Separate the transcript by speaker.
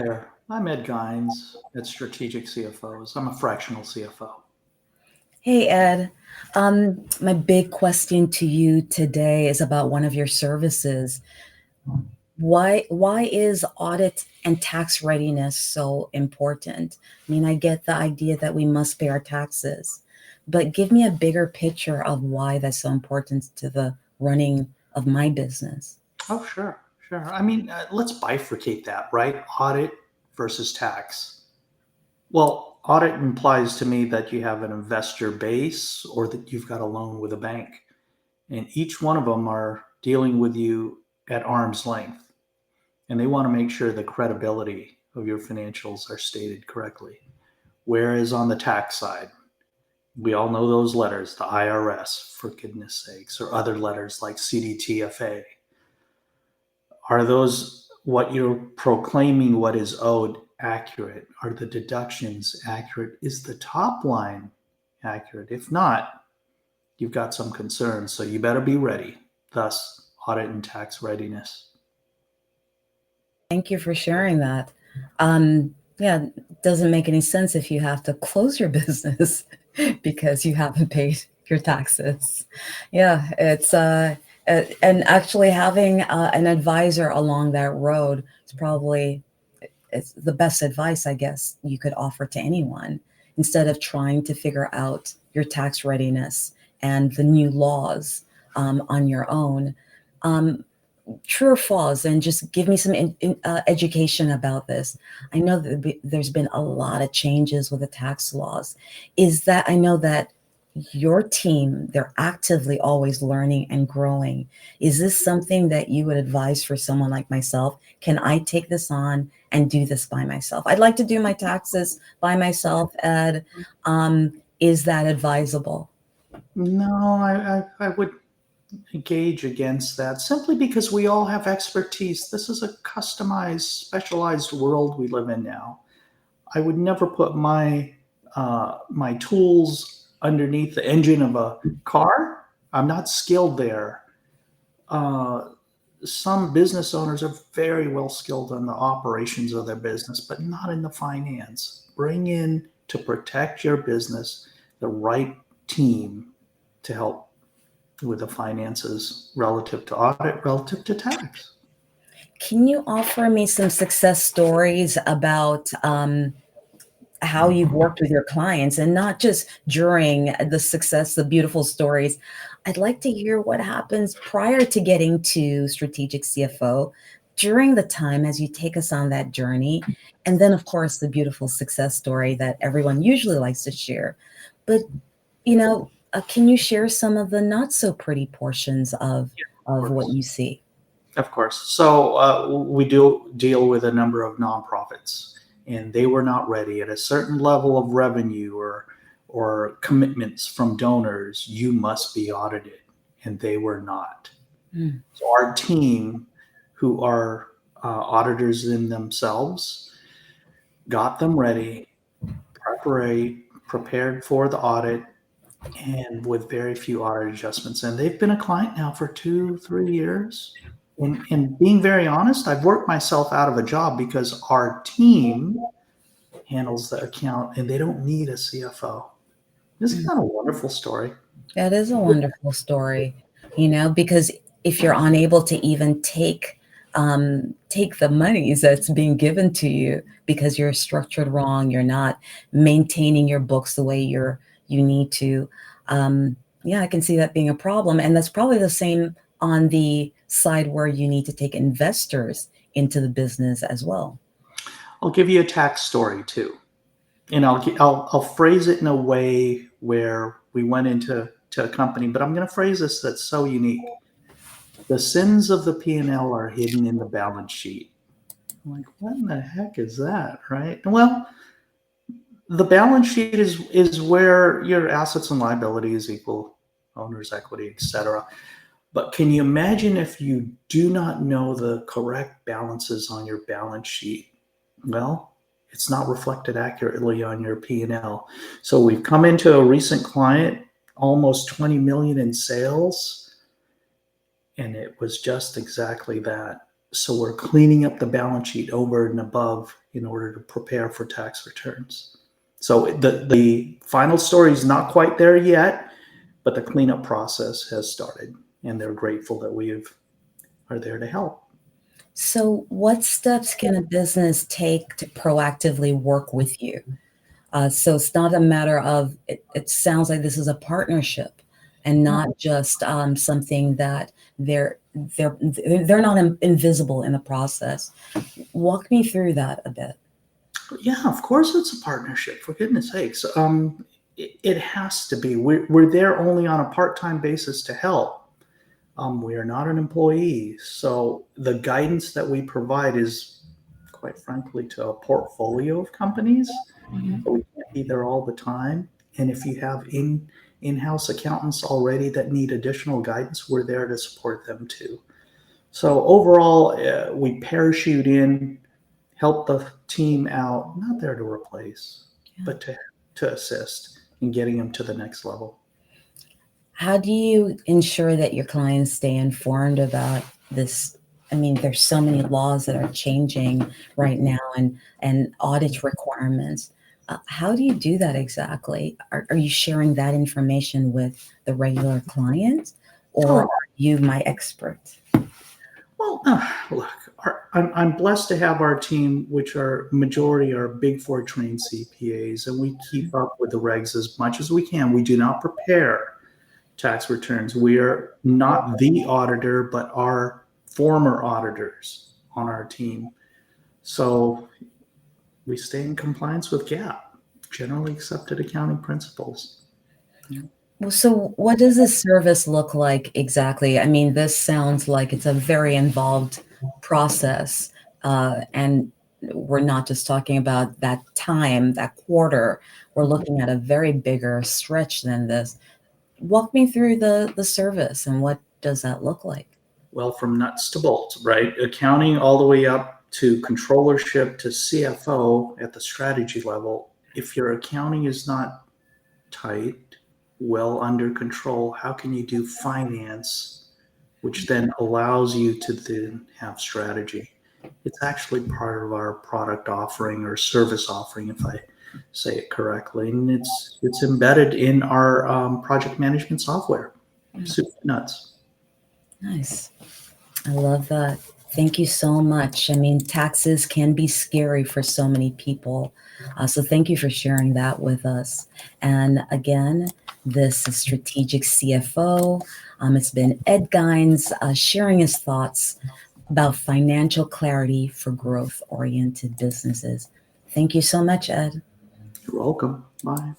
Speaker 1: there. I'm Ed Gines at Strategic CFOs. I'm a fractional CFO.
Speaker 2: Hey Ed, my big question to you today is about one of your services. Why is audit and tax readiness so important? I mean, I get the idea that we must pay our taxes, but give me a bigger picture of why that's so important to the running of my business.
Speaker 1: Oh, sure. Let's bifurcate that, right? Audit versus tax. Well, audit implies to me that you have an investor base or that you've got a loan with a bank. And each one of them are dealing with you at arm's length. And they want to make sure the credibility of your financials are stated correctly. Whereas on the tax side, we all know those letters, the IRS, for goodness sakes, or other letters like CDTFA. Are those what you're proclaiming what is owed accurate? Are the deductions accurate? Is the top line accurate? If not, you've got some concerns, so you better be ready. Thus, audit and tax readiness.
Speaker 2: Thank you for sharing that. Yeah, it doesn't make any sense if you have to close your business because you haven't paid your taxes. Yeah, and actually having an advisor along that road is probably it's the best advice I guess you could offer to anyone instead of trying to figure out your tax readiness and the new laws on your own. Um, True or false, and just give me some education about this. I know that there's been a lot of changes with the tax laws. Is that I know that your team, they're actively always learning and growing. Is this something that you would advise for someone like myself? Can I take this on and do this by myself? I'd like to do my taxes by myself, Ed. Is that advisable?
Speaker 1: No, I would gauge against that simply because we all have expertise. This is a customized, specialized world we live in now. I would never put my tools underneath the engine of a car. I'm not skilled there. Uh, some business owners are very well skilled in the operations of their business, but not in the finance. Bring in to protect your business the right team to help with the finances relative to audit, relative to tax.
Speaker 2: Can you offer me some success stories about how you've worked with your clients and not just during the success, the beautiful stories? I'd like to hear what happens prior to getting to strategic CFO during the time as you take us on that journey. And then, of course, the beautiful success story that everyone usually likes to share. But, can you share some of the not so pretty portions
Speaker 1: Of
Speaker 2: of what
Speaker 1: course.
Speaker 2: you see?
Speaker 1: Of course. So we do deal with a number of nonprofits, and they were not ready at a certain level of revenue or commitments from donors. You must be audited, and they were not.
Speaker 2: Mm.
Speaker 1: So our team, who are auditors in themselves, got them ready, prepared for the audit, and with very few audit adjustments. And they've been a client now for 2, 3 years. And being very honest, I've worked myself out of a job because our team handles the account and they don't need a CFO. Isn't that a wonderful story?
Speaker 2: That is a wonderful story, because if you're unable to even take the monies that's being given to you because you're structured wrong, you're not maintaining your books the way you need to. Yeah, I can see that being a problem, and that's probably the same on the side where you need to take investors into the business as well.
Speaker 1: I'll give you a tax story too. And I'll phrase it in a way where we went into a company, but I'm going to phrase this that's so unique. The sins of the P&L are hidden in the balance sheet. I'm like, what in the heck is that, right? Well, the balance sheet is where your assets and liabilities equal owner's equity, etc. But can you imagine if you do not know the correct balances on your balance sheet? Well, it's not reflected accurately on your P&L. So we've come into a recent client, almost 20 million in sales, and it was just exactly that. So we're cleaning up the balance sheet over and above in order to prepare for tax returns. So the final story is not quite there yet, but the cleanup process has started, and they're grateful that we are there to help.
Speaker 2: So, what steps can a business take to proactively work with you? So it's not a matter of it sounds like this is a partnership and not just something that they're not invisible in the process. Walk me through that a bit.
Speaker 1: Yeah, of course it's a partnership. For goodness sakes, it has to be. We're there only on a part-time basis to help. We are not an employee, so the guidance that we provide is, quite frankly, to a portfolio of companies.
Speaker 2: Mhm.
Speaker 1: So we can't be there all the time. And if you have in-house accountants already that need additional guidance, we're there to support them too. So overall, we parachute in, help the team out, not there to replace,
Speaker 2: Yeah.
Speaker 1: but to assist in getting them to the next level.
Speaker 2: How do you ensure that your clients stay informed about this? I mean, there's so many laws that are changing right now and audit requirements. How do you do that exactly? Are you sharing that information with the regular client, or
Speaker 1: Oh,
Speaker 2: are you my expert?
Speaker 1: well, look, I'm blessed to have our team, which are majority are Big Four trained CPAs, and we keep up with the regs as much as we can. We do not prepare tax returns. We are not the auditor, but our former auditors on our team. So we stay in compliance with GAAP, generally accepted accounting principles.
Speaker 2: Well, so what does this service look like exactly? I mean, this sounds like it's a very involved process, and we're not just talking about that time, that quarter. We're looking at a very bigger stretch than this. Walk me through the service and what does that look like?
Speaker 1: Well, from nuts to bolts, right? Accounting all the way up to controllership to CFO at the strategy level. If your accounting is not tight, well under control, how can you do finance, which then allows you to then have strategy? It's actually part of our product offering or service offering, if I say it correctly, and it's embedded in our project management software. Super nuts.
Speaker 2: Nice. I love that. Thank you so much. I mean, taxes can be scary for so many people. So thank you for sharing that with us. And again, this is Strategic CFO. It's been Ed Gines sharing his thoughts about financial clarity for growth oriented businesses. Thank you so much, Ed.
Speaker 1: You're welcome. Bye.